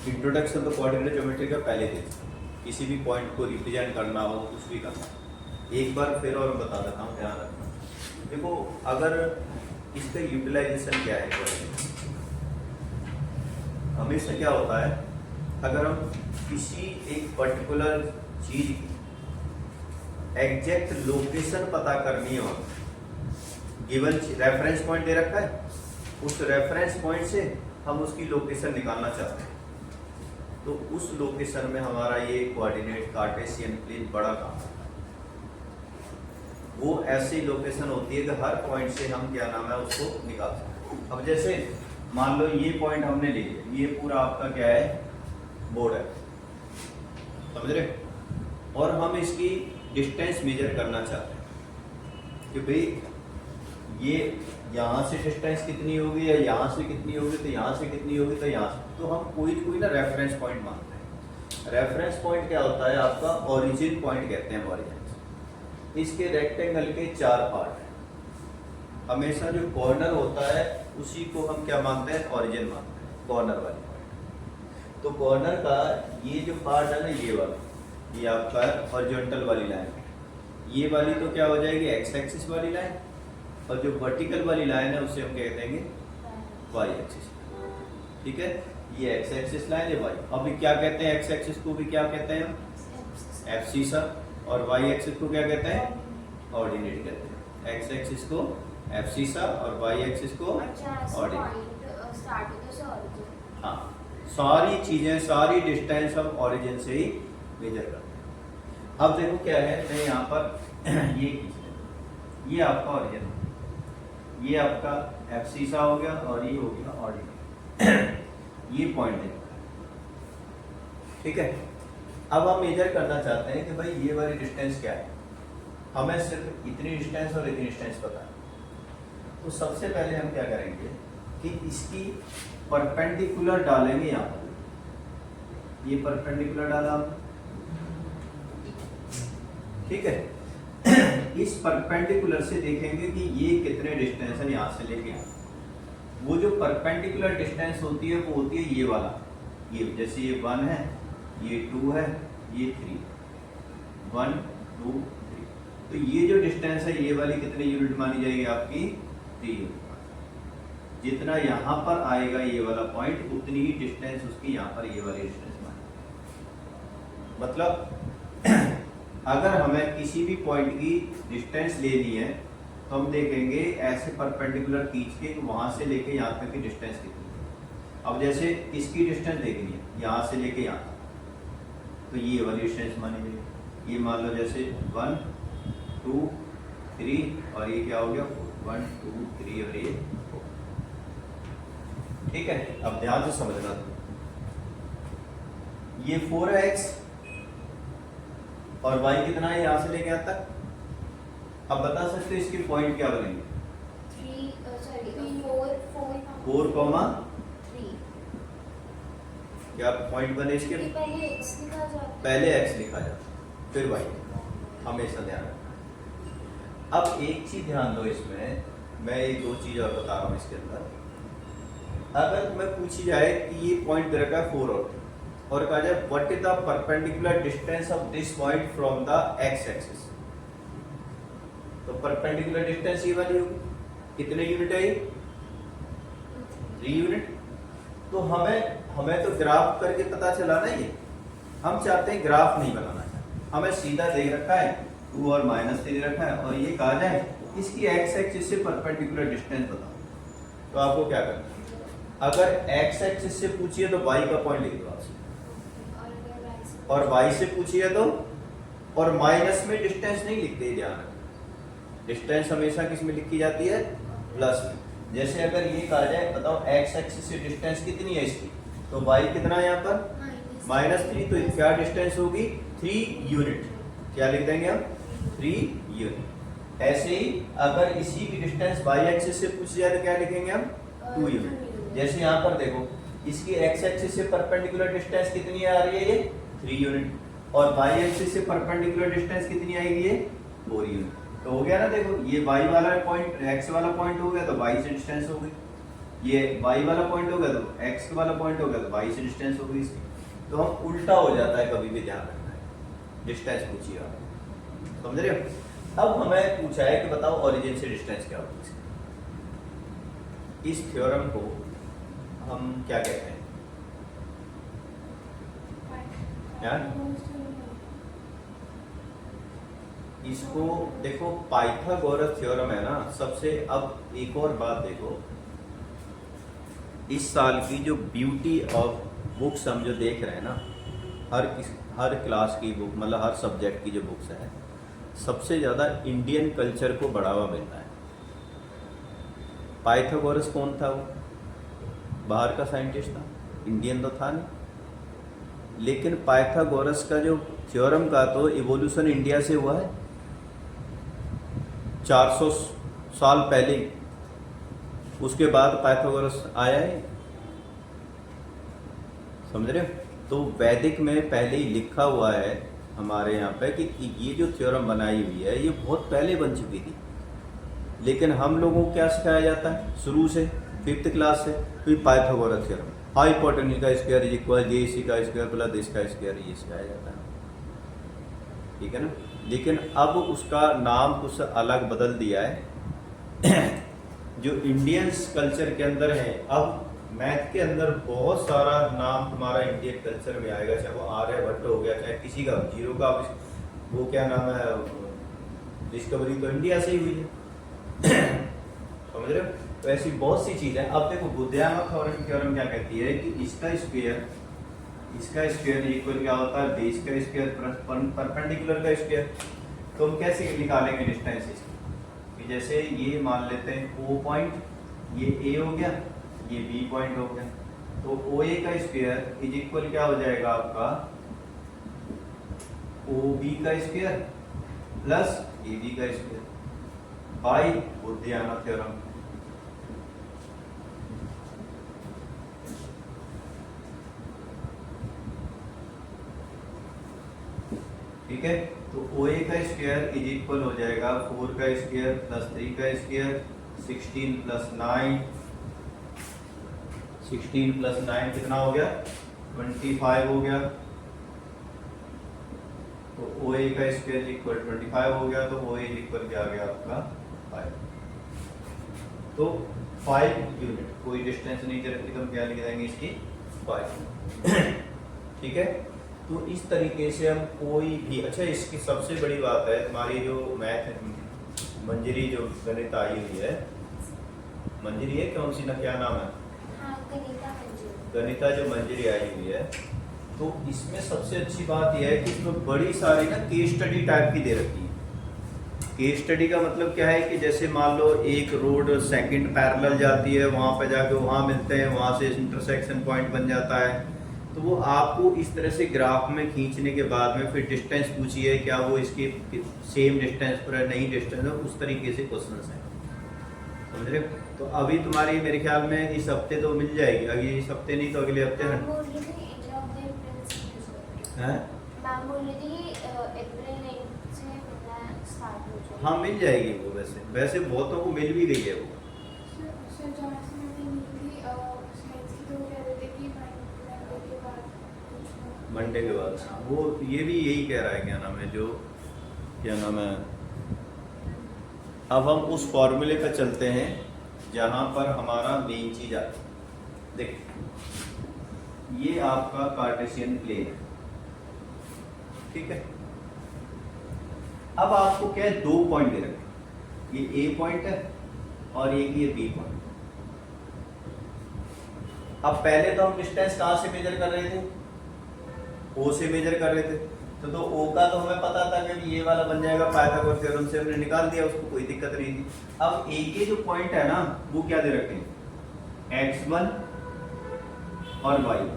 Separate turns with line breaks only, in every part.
Introduction तो coordinate geometry का पहले दिन, किसी भी पॉइंट को रिप्रेजेंट करना हो, कुछ भी करना, एक बार फिर और बता देता हूँ, ध्यान रखना। देखो अगर इसका यूटिलाइजेशन क्या है, हमेशा क्या होता है, अगर हम किसी एक पर्टिकुलर चीज की एग्जैक्ट लोकेशन पता करनी हो, गिवन रेफरेंस पॉइंट दे रखा है, उस रेफरेंस पॉइंट से हम उसकी लोकेशन निकालना चाहते हैं, तो उस लोकेशन में हमारा ये कोऑर्डिनेट कार्टेशियन प्लेन बड़ा काम है। वो ऐसी लोकेशन होती है कि हर पॉइंट से हम क्या नाम है उसको निकाल सकते हैं। अब जैसे मान लो ये पॉइंट हमने ले लिया, ये पूरा आपका क्या है, बोर्ड है, समझ रहे, और हम इसकी डिस्टेंस मेजर करना चाहते हैं कि भाई ये यहाँ से डिस्टेंस कितनी होगी, या यहाँ से कितनी होगी, तो यहाँ से कितनी होगी, तो यहाँ से, तो हम कोई ना रेफरेंस पॉइंट मानते हैं। रेफरेंस पॉइंट क्या होता है आपका, ओरिजिन पॉइंट कहते हैं ओरिजिन। इसके रेक्टेंगल के 4 पार्ट हैं, हमेशा जो कॉर्नर होता है उसी को हम क्या मानते हैं, ओरिजिन मानते हैं, कॉर्नर वाली पॉइंट। तो कॉर्नर का ये जो पार्ट है ना, ये वाला, ये आपका हॉरिजॉन्टल वाली लाइन, ये वाली तो क्या हो जाएगी, एक्स एक्सिस वाली लाइन, और जो वर्टिकल वाली लाइन है उसे हम क्या देंगे, वाई एक्सिस। ठीक है, ये एक्स एक्सिस लाइन है, वाई। अभी क्या कहते हैं, एक्स एक्सिस को भी क्या कहते हैं हम, एब्सिसा, और वाई एक्सिस को क्या कहते हैं, ऑर्डिनेट कहते हैं। एक्स एक्सिस को एब्सिसा और वाई एक्सिस को ऑर्डिनेट। हाँ, सारी चीजें, सारी डिस्टेंस हम ऑरिजिन से ही मेजर करते हैं। अब देखो क्या है, मैं यहाँ पर ये खींच, ये आपका ऑरिजिन, ये आपका एब्सिसा हो गया, और ये हो गया ऑर्डिनेट। ये पॉइंट है, ठीक है। अब हम मेजर करना चाहते हैं कि भाई ये वाली डिस्टेंस क्या है, हमें सिर्फ इतनी डिस्टेंस और इतनी डिस्टेंस पता है। तो सबसे पहले हम क्या करेंगे कि इसकी परपेंडिकुलर डालेंगे यहाँ पर, ये परपेंडिकुलर डाला, ठीक है। इस परपेंडिकुलर से देखेंगे कि ये कितने डिस्टेंस है यहाँ से लेके यहाँ। वो जो परपेंडिकुलर डिस्टेंस होती है वो होती है ये वाला, ये जैसे ये 1 है, ये 2 है, ये 3, 1 2 3, तो ये जो डिस्टेंस है ये वाली कितने यूनिट मानी जाएगी आपकी, 3 यूनिट। जितना यहाँ पर आएगा ये वाला पॉइंट, उतनी ही डिस्टेंस उसकी यहाँ पर ये वाली डिस्टेंस मानी। मतलब अगर हमें किसी भी पॉइंट की डिस्टेंस लेनी है तो हम देखेंगे ऐसे परपेंडिकुलर खींच के वहां से लेके यहाँ तक की डिस्टेंस कितनी है। अब जैसे इसकी डिस्टेंस देखनी है यहाँ से लेके यहाँ तक, तो ये वाली डिस्टेंस मानी जाएगी। ये मान लो जैसे 1 2 3 और ये क्या हो गया 1 2 3 और ये 4, ठीक है। अब ध्यान से समझना, ये 4 है x, और y कितना है यहाँ से लेके यहाँ तक। अब बता सकते हो इसके पॉइंट क्या बनेंगे, 4 कॉमा 3, क्या पॉइंट बने इसके, पहले x लिखा जाता फिर y, हमेशा ध्यान रखना। अब एक चीज ध्यान दो, इसमें मैं ये 2 चीज और बता रहा हूँ इसके अंदर। अगर तुम्हें पूछी जाए कि ये पॉइंट दे रखा है 4 और कहा जाए what is the perpendicular distance of this point from the x axis, तो परपेंडिकुलर डिस्टेंस ये वाली होगी, कितने यूनिट है ये, 3 यूनिट। तो हमें तो ग्राफ करके पता चला ना, ये हम चाहते हैं ग्राफ नहीं बनाना चाहते, हमें सीधा दे रखा है 2 और -3 दे रखा है, और ये कहा जाए इसकी एक्स एक्सिस से परपेंडिकुलर डिस्टेंस बताओ। तो आपको क्या करना है, अगर एक्स एक्सिस से पूछिए तो y का पॉइंट लिख दो आपसे, और y से पूछिए तो, और माइनस में डिस्टेंस नहीं लिखते, ध्यान रखना, डिस्टेंस हमेशा किस में लिखी जाती है, प्लस में। जैसे अगर ये कहा जाए बताओ x एक्सिस से डिस्टेंस कितनी है इसकी, तो y कितना है यहाँ पर -3, तो क्या डिस्टेंस होगी 3 यूनिट, क्या लिख देंगे हम 3 यूनिट। ऐसे ही अगर इसी की डिस्टेंस y एक्सिस से पूछी जाए तो क्या लिखेंगे हम 2 यूनिट। जैसे यहाँ पर देखो इसकी x एक्सिस से परपेंडिकुलर डिस्टेंस कितनी आ रही है, ये 3 यूनिट, और y एक्सिस से परपेंडिकुलर डिस्टेंस कितनी आएगी, ये 4 यूनिट। तो हो गया ना, देखो ये y वाला पॉइंट x वाला पॉइंट हो गया, तो y से डिस्टेंस हो गई। ये y वाला पॉइंट हो गया तो x वाला पॉइंट हो गया तो y से डिस्टेंस होगी इसकी। तो हम उल्टा हो जाता है, कभी भी ध्यान रखना है। डिस्टेंस पूछिए आप, समझ रहे हो। अब हमें पूछा है कि बताओ ओरिजिन से डिस्टेंस क्या होगी इसकी। इस थ्योरम को हम क्या कहते हैं यार? इसको देखो, पाइथागोरस थ्योरम है ना सबसे। अब एक और बात देखो, इस साल की जो ब्यूटी ऑफ बुक्स हम जो देख रहे हैं ना, हर क्लास की बुक, मतलब हर सब्जेक्ट की जो बुक्स है, सबसे ज़्यादा इंडियन कल्चर को बढ़ावा मिलता है। पाइथागोरस कौन था? वो बाहर का साइंटिस्ट था, इंडियन तो था नहीं। लेकिन पाइथागोरस का जो थ्योरम का तो इवोल्यूशन इंडिया से हुआ है 400 साल पहले। उसके बाद पाइथागोरस आया है, समझ रहे हो। तो वैदिक में पहले ही लिखा हुआ है हमारे यहाँ पे कि ये जो थ्योरम बनाई हुई है ये बहुत पहले बन चुकी थी। लेकिन हम लोगों को क्या सिखाया जाता है शुरू से, 5th क्लास से, फिर पाइथागोरस थ्योरम, हाइपोटेन्यूज का स्क्वायर इज इक्वल जेसी का स्क्वायर प्लस दिस का स्क्वायर, ये सिखाया जाता है, ठीक है ना। लेकिन अब उसका नाम कुछ अलग बदल दिया है जो इंडियंस कल्चर के अंदर है। अब मैथ के अंदर बहुत सारा नाम तुम्हारा इंडियन कल्चर में आएगा, चाहे वो आर्यभट्ट हो गया, चाहे किसी का जीरो का वो क्या नाम है, डिस्कवरी तो इंडिया से ही हुई है समझ रहे हो। तो ऐसी बहुत सी चीजें। अब देखो बुद्धियामा थ्योरम क्या कहती है कि इसका स्क्वायर इक्वल क्या होता है, बेस का स्क्वायर परपेंडिकुलर का स्क्वायर। तो हम कैसे निकालेंगे डिस्टेंस इसकी? जैसे ये मान लेते हैं O पॉइंट, ये A हो गया, ये B पॉइंट हो गया, तो OA का स्क्वायर इज इक्वल क्या हो जाएगा आपका OB का स्क्वायर प्लस AB का स्क्वायर बाई बुद्धियामा थ्योरम। ठीक है, तो OA का स्क्वायर इज इक्वल हो जाएगा 4 का स्क्वायर प्लस 3 का स्क्वायर 16 प्लस 9 कितना हो गया 25 हो गया। तो OA का स्क्वायर इक्वल 25 हो गया, तो OA इक्वल क्या आ गया आपका 5। तो 5 यूनिट, कोई डिस्टेंस नहीं दे रखी तो हम क्या लिख देंगे इसकी 5 ठीक है। तो इस तरीके से हम कोई भी, अच्छा इसकी सबसे बड़ी बात है तुम्हारी जो मैथ मंजरी जो गणित आई हुई है, मंजरी है कौन सी ना, क्या नाम है, गणिता जो मंजरी आई हुई है, तो इसमें सबसे अच्छी बात यह है कि इसमें बड़ी सारी ना केस स्टडी टाइप की दे रखी है। केस स्टडी का मतलब क्या है कि जैसे मान लो एक रोड सेकंड पैरेलल जाती है, वहां पे जाके वहां मिलते हैं, वहां से इंटरसेक्शन पॉइंट बन जाता है। तो वो आपको इस तरह से ग्राफ में खींचने के बाद में फिर डिस्टेंस पूछिए, क्या वो इसकी सेम डिस्टेंस पर है, नहीं डिस्टेंस है, उस तरीके से क्वेश्चंस हैं, समझ रहे। तो अभी तुम्हारी मेरे ख्याल में इस हफ्ते तो मिल जाएगी, अभी इस हफ्ते नहीं तो अगले हफ्ते है। हाँ मिल जाएगी वो, वैसे बहुतों को मिल भी गई है वो। मंडे के बाद, हाँ वो ये भी यही कह रहा है, क्या नाम है जो, क्या नाम है। अब हम उस फॉर्मूले पर चलते हैं जहां पर हमारा मेन चीज आती है। देख ये आपका कार्टेशियन प्लेन है, ठीक है। अब आपको क्या है, 2 पॉइंट दे रखे, ये A पॉइंट है और एक ये B पॉइंट। अब पहले तो हम डिस्टेंस कहां से मेजर कर रहे थे, O से मेजर कर रहे थे। तो O का तो हमें पता था कि ये वाला बन जाएगा, पाइथागोरस थ्योरम से हमने निकाल दिया, उसको कोई दिक्कत नहीं थी। अब A के जो पॉइंट है ना वो क्या दे रखे हैं, x1 और y1।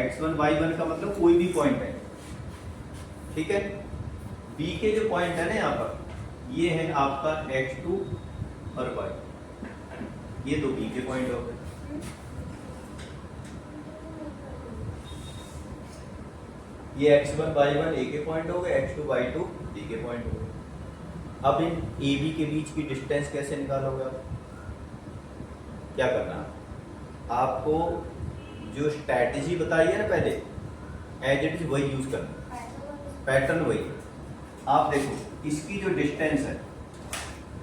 x1 y1 का मतलब कोई भी पॉइंट है, ठीक है। B के जो पॉइंट है ना यहाँ पर, ये है आपका x2 और y, ये तो B के पॉइंट हो गए। ये x1 y1 A के पॉइंट हो गए, x2 y2 B के पॉइंट हो गए। अब इन AB के बीच की डिस्टेंस कैसे निकालोगे आप, क्या करना है आपको, जो स्ट्रैटेजी बताई है ना पहले, एज इट इज वही यूज करना, पैटर्न वही है। आप देखो इसकी जो डिस्टेंस है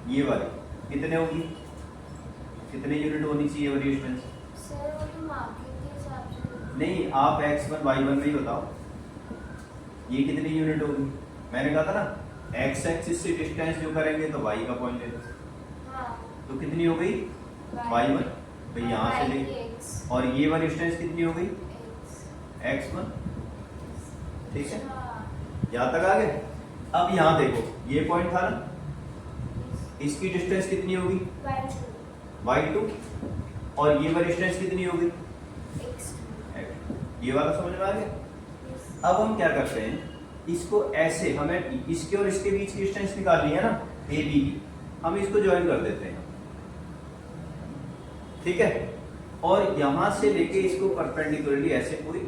ये वाली कितने होगी, कितने यूनिट होनी चाहिए वाली डिस्टेंस?
सर वो तो मार्किंग के हिसाब से
नहीं, आप x1 y1 में ही बताओ ये कितनी यूनिट होगी। मैंने कहा था ना x एक्सिस से डिस्टेंस जो करेंगे तो y का पॉइंट ले लो,
हाँ
तो कितनी हो गई y1 भाई यहाँ से ले,
x
और ये वाली डिस्टेंस कितनी हो गई x1। ठीक है, यहाँ तक आ गए। अब यहाँ देखो ये पॉइंट था ना, इसकी डिस्टेंस कितनी होगी y2, और ये वाली डिस्टेंस कितनी होगी
x
ये वाला, समझ में आ गया। अब हम क्या करते हैं, इसको ऐसे, हमें इसके और इसके बीच की डिस्टेंस निकालनी है ना ए बी की, हम इसको ज्वाइन कर देते हैं, ठीक है। और यहां से लेके इसको परपेंडिकुलरली ऐसे कोई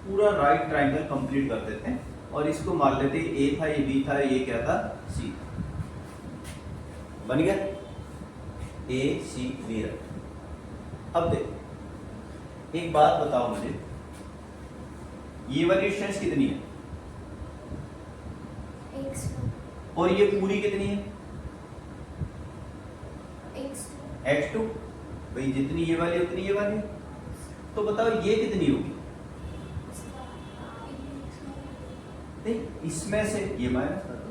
पूरा राइट ट्रायंगल कंप्लीट कर देते हैं, और इसको मान लेते हैं ए था, ये बी था, ये क्या था सी, बन गया ए सी बी। अब देखो एक बात बताओ मुझे, ये वाली डिस्टेंस कितनी है
x2
और ये पूरी कितनी है x2, भाई जितनी ये वाली उतनी ये वाली, तो बताओ ये कितनी होगी? नहीं, इसमें से ये माइनस कर दो,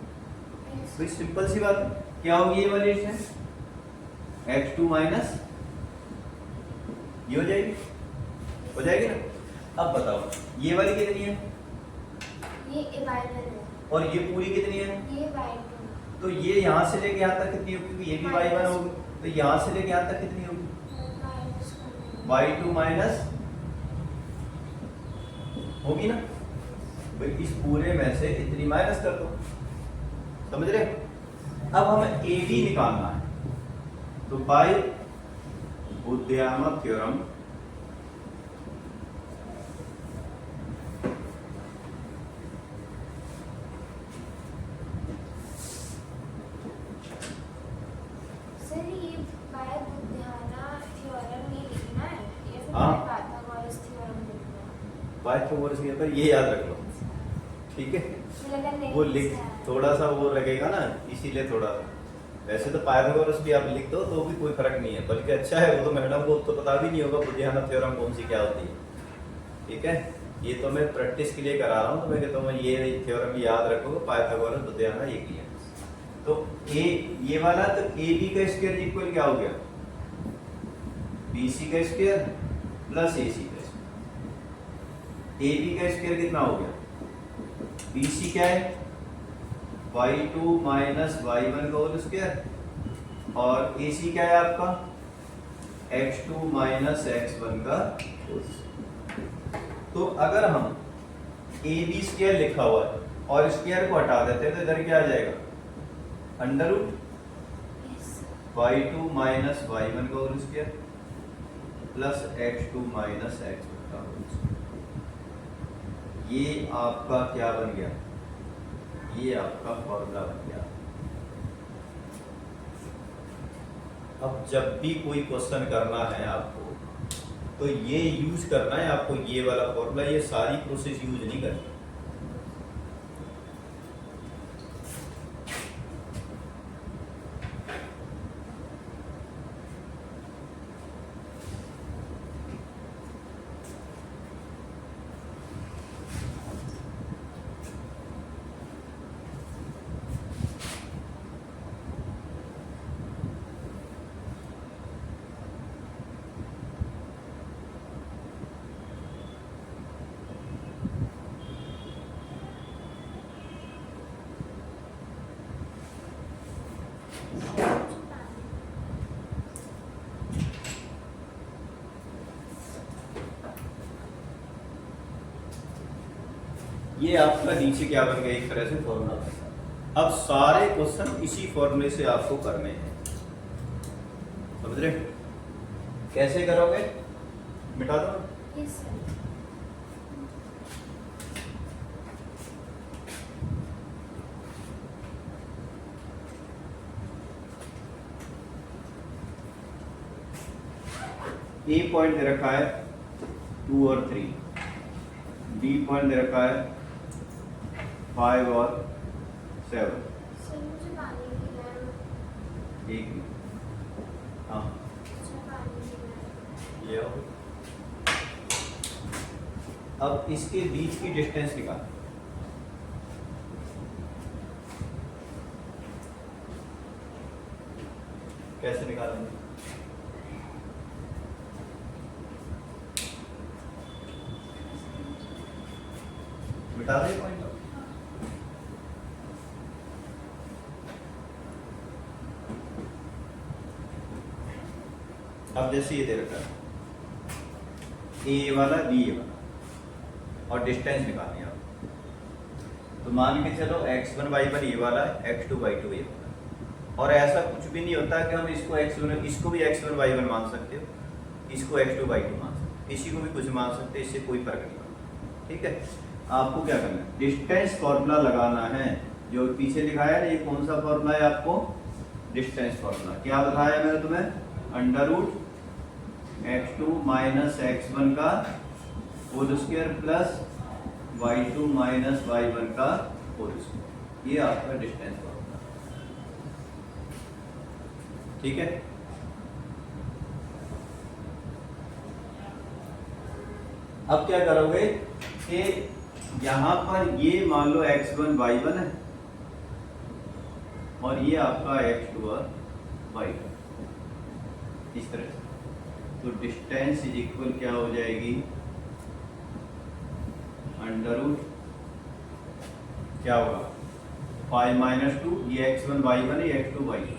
भाई सिंपल सी बात है। क्या होगी ये वाली डिस्टेंस x2 माइनस ये हो जाएगी, हो जाएगी ना। अब बताओ ये वाली कितनी है
ये y1 है
और ये पूरी कितनी है?
ये y2
तो ये यहाँ से लेके यहाँ तक कितनी होगी, क्योंकि ये भी y1 होगी, तो यहाँ से लेके यहाँ तक कितनी होगी y2 माइनस होगी ना। भाई इस पूरे में से इतनी माइनस कर दो, समझ रहे। अब हमें AD निकालना है, तो बाय बुद्धियामा थ्योरम
सर ये बाय बुद्धियाना थ्योरम ये लिखना है या फिर
हाँ।
पाइथागोरस थ्योरम लिखना है?
पाइथागोरस के ऊपर ये याद रख लो, ठीक है।
मुझे लगा नहीं
वो लिख थोड़ा सा वो लगेगा ना, इसीलिए थोड़ा, वैसे तो पाइथागोरस भी आप लिख दो तो भी कोई फर्क नहीं है, बल्कि अच्छा है। वो तो मैडम को तो पता भी नहीं होगा बुद्धियाना थ्योरम कौन सी क्या होती है, ठीक है। ये तो मैं प्रैक्टिस के लिए करा रहा हूँ, तो मैं कहता हूँ ये थ्योरम याद रखो, पाइथागोरस बुद्धियाना ये किया। तो ये वाला तो ए बी का स्क्वायर इक्वल क्या हो गया, बी सी का स्क्वायर प्लस ए सी का स्क्वायर। ए बी का स्क्वायर कितना हो गया, बी सी क्या है y2 माइनस y1 का होल स्क्वायर, और ए सी क्या है आपका x2 माइनस x1 का होल स्क्वायर। तो अगर हम ए बी स्क्वायर लिखा हुआ है और स्क्वायर को हटा देते हैं तो इधर क्या आ जाएगा, under root y2 minus y1 का whole square plus x2 minus x1 का होल स्क्वायर। ये आपका क्या बन गया, ये आपका फॉर्मूला बन गया। अब जब भी कोई क्वेश्चन करना है आपको तो ये यूज करना है आपको, ये वाला फॉर्मूला, ये सारी प्रोसेस यूज नहीं करनी। ये आपका नीचे क्या बन गया, एक तरह से फॉर्मूला। अब सारे क्वेश्चन इसी फॉर्मूले से आपको करने हैं, समझ रहे। कैसे करोगे, मिटा दो।
Yes, sir.
ए पॉइंट दे रखा है 2 और 3, बी पॉइंट दे रखा है 5 और 7।
सर मुझे पानी पीना है।
एक मिनट, हाँ
मुझे पानी पीना है।
ये आओ। अब इसके बीच की डिस्टेंस निकाल। कैसे निकालेंगे? मिटा दे पॉइंट। अब जैसे ये दे रखा है ए वाला बी ए वाला और डिस्टेंस निकालनी है आप, तो मान के चलो x1 y1 ये वाला है, x2 y2 ये वाला है। और ऐसा कुछ भी नहीं होता कि हम इसको x1 इसको भी x1 y1 मान सकते हो, इसको x2 y2 मान सकते हो, इसी को भी कुछ मान सकते हो, इससे कोई फर्क नहीं पड़ता। ठीक है, आपको क्या करना है, डिस्टेंस फॉर्मूला लगाना है। जो पीछे लिखाया है ये कौन सा फॉर्मूला है आपको? Distance formula. क्या बताया मैंने तुम्हें? Under root x2 minus x1 का whole square plus y2 minus y1 का होल स्क्वायर, ये आपका डिस्टेंस फॉर्मूला। ठीक है, अब क्या करोगे कि यहां पर ये मान लो x1 y1 है और ये आपका x2 और y2, इस तरह से। तो डिस्टेंस इज इक्वल क्या हो जाएगी? अंडर रूट क्या होगा? 5 माइनस 2, ये x1 y1 है, ये x2 y2,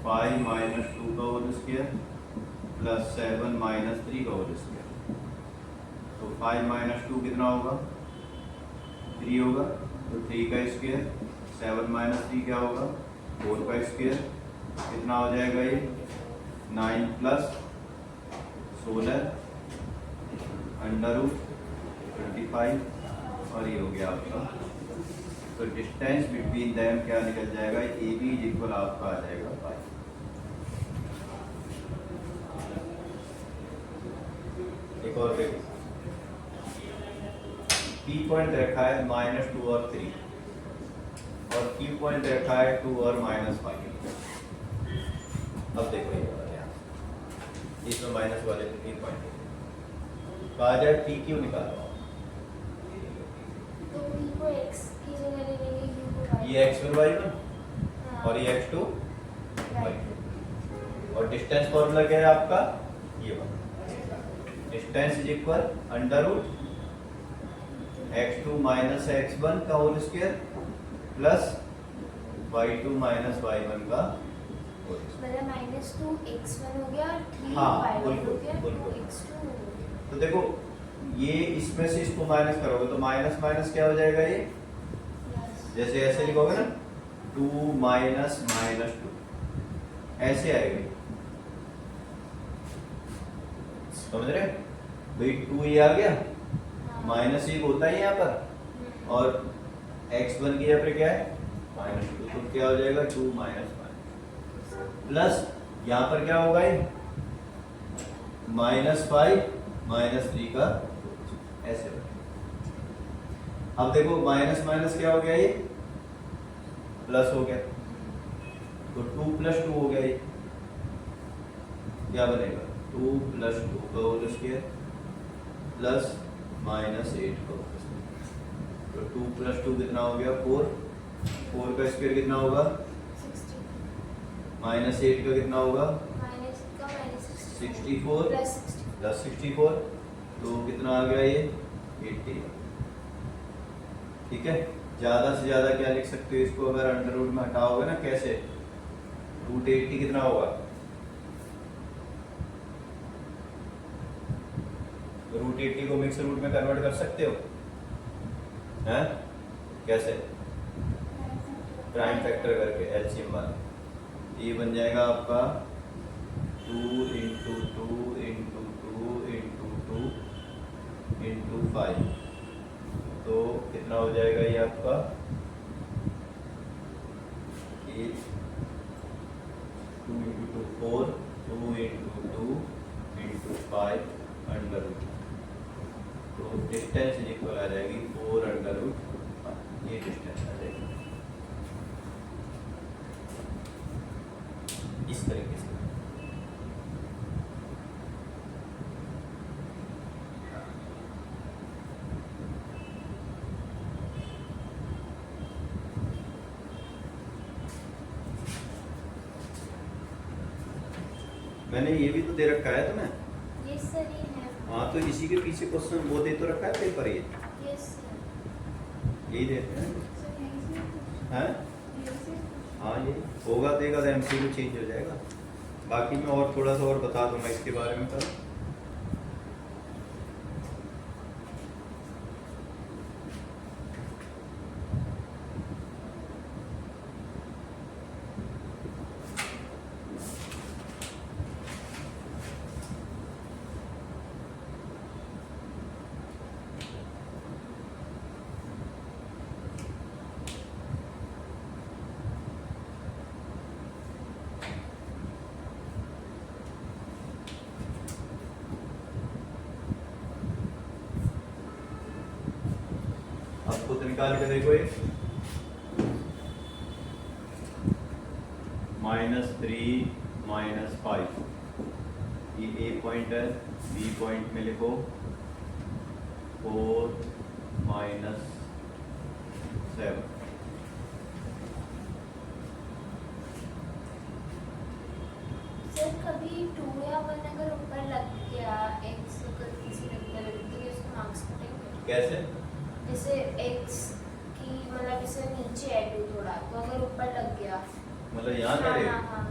5 माइनस 2 का होल स्क्वायर प्लस 7 माइनस 3 का होल स्क्वायर। तो 5 माइनस 2 कितना होगा? 3 होगा, तो 3 का स्क्वायर, 7 माइनस 3 क्या होगा? 4 का स्क्वायर, कितना हो जाएगा ये? 9 प्लस 16 अंडर रूट 25 और ये हो गया आपका। तो डिस्टेंस बिटवीन देम क्या निकल जाएगा? ए बी इज इक्वल आपका आ जाएगा 5। एक और देखो, पी पॉइंट रखा है -2 और 3 और क्यू पॉइंट रखा है 2 और -5। अब देखो ये वाला यहाँ इसमें माइनस वाले पी पॉइंट कहा जाए, पी क्यू निकालो।
तो p को x की जगह ले लेंगे, q को y।
ये x1 y1
हाँ।
और ये x2
Right.
y2 और डिस्टेंस फॉर्मूला क्या है आपका? ये वाला distance is equal under root x2 minus x1 का whole square plus y2 minus y1 का होल स्क्वायर।
मतलब -2 x1 हो गया और 3
हाँ,
y1 हो
बिल्कुल,
गया, 2
बिल्कुल।
x2 हो गया।
तो देखो ये इसमें से इसको माइनस करोगे तो माइनस माइनस क्या हो जाएगा? ये
Plus।
जैसे ऐसे लिखोगे ना 2 माइनस -2 ऐसे आएगी, समझ रहे? भाई 2 ये आ गया,
हाँ।
माइनस एक होता है यहाँ पर और x1 की जगह पे क्या है? -2, तो क्या हो जाएगा? 2 माइनस प्लस यहाँ पर क्या होगा? ये -5 -3 का ऐसे बनेगा। अब देखो माइनस माइनस क्या हो गया? ये प्लस हो गया, तो 2 + 2 हो गया। ये क्या बनेगा? 2 + 2 का होल स्क्वायर प्लस -8 का होल स्क्वायर। तो 2 + 2 कितना हो गया? 4 4 का स्क्वायर कितना होगा?
60
-8 का कितना होगा?
माइनस का -64
64
प्लस 60
प्लस 64, तो कितना आ गया? ये 80। ठीक है, ज्यादा से ज्यादा क्या लिख सकते हो इसको? अगर अंडर रूट में हटाओगे ना, कैसे? √80 कितना होगा? √80 को मिक्स रूट में कन्वर्ट कर सकते हो हैं? कैसे? प्राइम फैक्टर करके, एलसीएम वाला। ये बन जाएगा आपका 2 × 2 × 2 × 2 × 5, तो कितना हो जाएगा ये आपका? 2 × 2 4, 2 × 2 × डिस्टेंस इज इक्वल आ जाएगी 4 अंडर रूट, ये डिस्टेंस आ जाएगी इस तरीके से। मैंने ये भी तो दे रखा है तुम्हें।
यस सर, ये है।
हाँ, तो इसी के पीछे क्वेश्चन वो दे तो रखा है पेपर, ये
यस सर।
यही देते हैं
सर यहीं से
हैं।
यहीं से
हाँ, ये होगा देगा तो एमसीक्यू चेंज हो जाएगा। बाकी मैं और थोड़ा सा और बता दूंगा इसके बारे में कल। अब खुद निकाल के देखो, ये -3 -5, ये ए पॉइंट है, बी पॉइंट में लिखो 4 -7।
सर कभी 2 या 1 अगर ऊपर लग गया x अगर किसी वेक्टर तो उसके मार्क्स कटेंगे
कैसे?
जैसे x की मतलब जैसे नीचे है 2 थोड़ा, तो अगर ऊपर लग गया
मतलब यहाँ
हाँ
करे
हाँ हाँ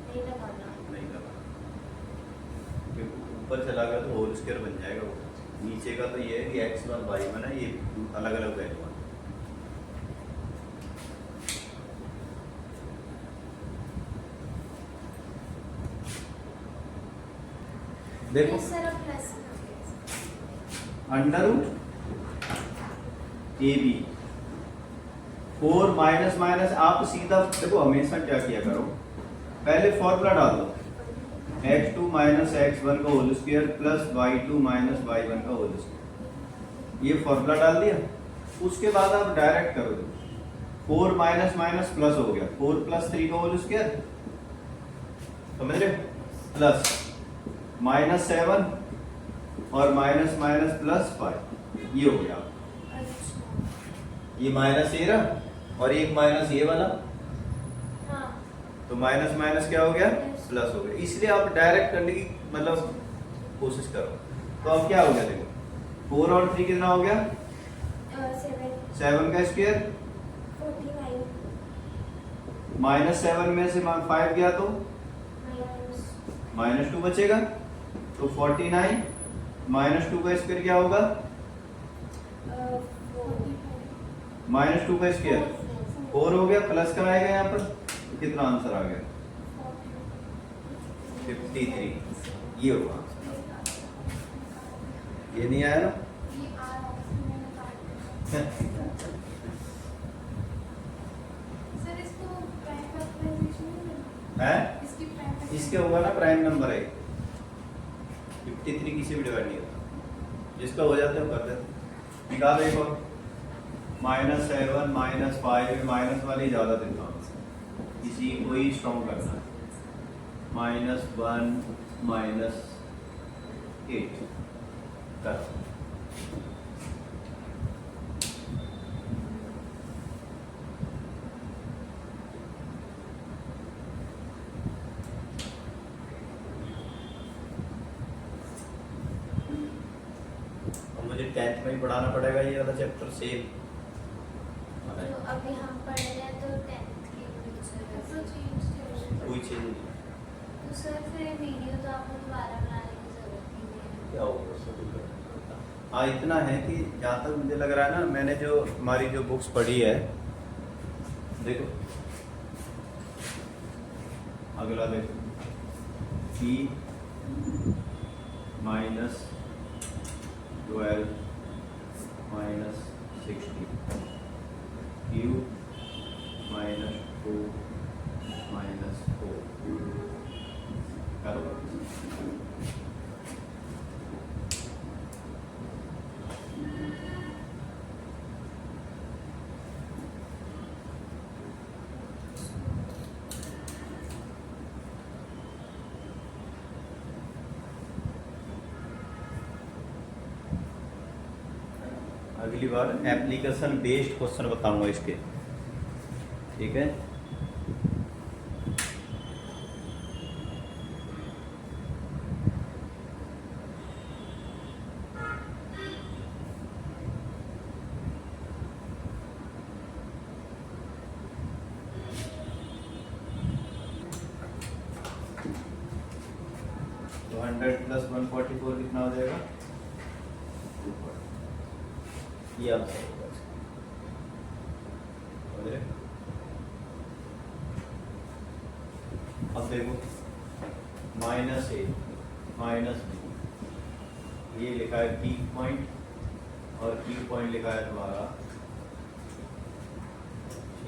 नहीं लगाना।
नहीं लगा, क्योंकि ऊपर चला गया तो होल स्क्वायर बन जाएगा वो। नीचे का तो ये है कि x1 y1 है, ये अलग अलग वैल्यू है। देखो
यस सर, अब plus
under root A B 4 minus minus, आप सीधा देखो हमेशा क्या किया करो, पहले फॉर्मूला डाल दो x2 माइनस x1 का whole square plus y2 minus y1 का होल स्क्वायर, ये फॉर्मूला डाल दिया। उसके बाद आप डायरेक्ट करो, 4 माइनस माइनस प्लस हो गया, 4 प्लस 3 का होल स्क्वायर, समझ रहे हो, प्लस -7 और माइनस माइनस प्लस 5, ये हो गया।
अच्छा
ये माइनस ए रहा और एक माइनस ये वाला,
हाँ
तो माइनस माइनस क्या हो गया,
Yes.
प्लस हो गया। इसलिए आप डायरेक्ट करने की मतलब कोशिश करो। तो अब क्या हो गया देखो, 4 और 3 कितना हो गया, 7 का स्क्वायर,
49
-7 में से 5 गया तो -2 बचेगा, तो 49 -2 का स्क्वायर क्या होगा, -2 का स्क्वायर 4 हो गया, प्लस का आएगा यहाँ पर, कितना आंसर आ गया 53, ये होगा। ये नहीं आया ना है, इसके होगा ना प्राइम नंबर है, 53 किसी भी डिवाइड नहीं होता, जिसका हो जाता है वो कर देते। निकालो एक और, -7 -5, माइनस वाली ज्यादा देता हूँ, इसी को ही स्ट्रॉन्ग करना है, -1 -8 कर। मुझे 10th में ही पढ़ाना पड़ेगा ये वाला चैप्टर सेम।
तो अभी हम पढ़ रहे हैं तो 10th के
कोई चीज नहीं
तो सर फिर वीडियो तो आपको दोबारा बनाने की जरूरत नहीं है।
क्या होगा उससे कोई फर्क नहीं पड़ता। हाँ, इतना है कि जहाँ तक मुझे लग रहा है ना, मैंने जो हमारी जो बुक्स पढ़ी है, देखो अगला देखो, p -12 -60, q -2 -4 करो। अगली बार एप्लीकेशन बेस्ड क्वेश्चन बताऊंगा इसके, ठीक है। तो 100 प्लस 144 कितना हो जाएगा? 240। ये आंसर होगा इसका। समझ रहे? अब देखो -a -b, ये लिखा है की पॉइंट और की पॉइंट लिखा है तुम्हारा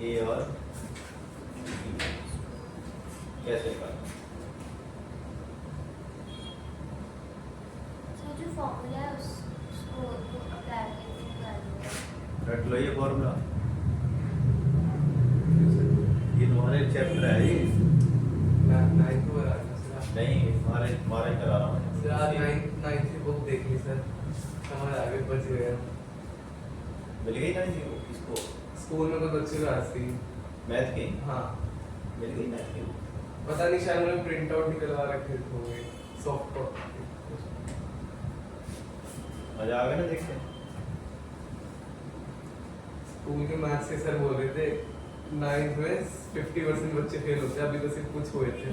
ए और B। कैसे लिखा?
सर जो फॉर्मूला है उसको अप्लाई करके निकाल
रट लो ये फॉर्मूला, ये तुम्हारे चैप्टर है ये नहीं, तुम्हारे करा रहा हूँ।
नाइन्थ की बुक देख ली सर, समझ आगे बच गया।
मिल गई ना जी इसको?
स्कूल में कुछ अच्छी क्लास थी
मैथ की?
हाँ,
मिल गई मैथ की?
पता नहीं शायद मैंने प्रिंट आउट निकलवा रखे थे सॉफ्ट कॉपी।
मजा आ गया ना देखते?
स्कूल के मैथ्स के सर बोल रहे थे 9th में 50% बच्चे फेल होते हैं, अभी तो सिर्फ कुछ हुए थे।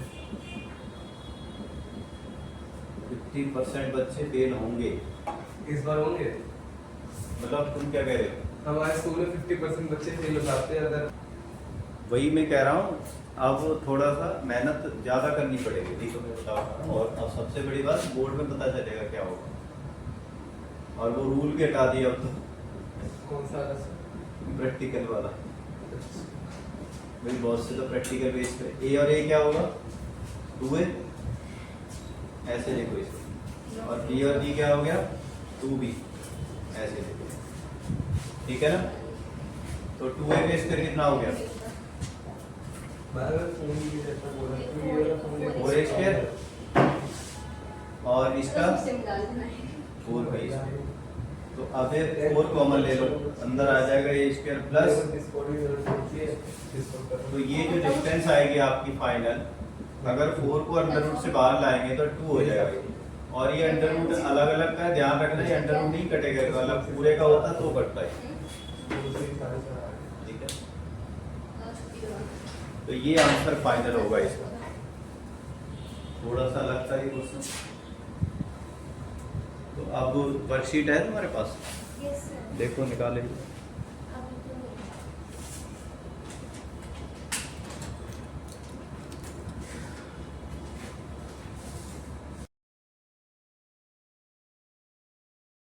50% बच्चे फेल होंगे
इस बार होंगे।
मतलब तुम क्या कह रहे हो?
हमारे स्कूल में 50% बच्चे फेल हो जाते हैं अगर।
वही मैं कह रहा हूँ, अब थोड़ा सा मेहनत ज़्यादा करनी पड़ेगी, ठीक है मैं बता रहा हूँ। और अब सबसे बड़ी बात, बोर्ड में पता चलेगा क्या होगा। और वो रूल के हटा दिया अब तो,
कौन सा
प्रैक्टिकल वाला। भाई बहुत से तो प्रैक्टिकल बेस पे ए और ए क्या होगा? 2a, ऐसे देखो इसे। और बी और बी क्या हो गया? 2b, ऐसे देखो, ठीक है ना? तो 2a बेस कर कितना हो गया? 4a²। और इसका 4b। तो अब 4 कॉमन ले लो, अंदर आ जाएगा a² प्लस। तो ये जो डिस्टेंस आएगी आपकी फाइनल, अगर 4 को अंडर रूट से बाहर लाएंगे तो 2 हो जाएगा। और ये अंडर रूट अलग अलग का ध्यान रखना, ये अंडर रूट नहीं कटेगा, अलग पूरे का होता तो कटता है, ठीक है। तो ये आंसर फाइनल होगा इसका। थोड़ा सा लगता है क्वेश्चन। तो अब वर्कशीट है तुम्हारे पास?
Yes sir.
देखो निकाले।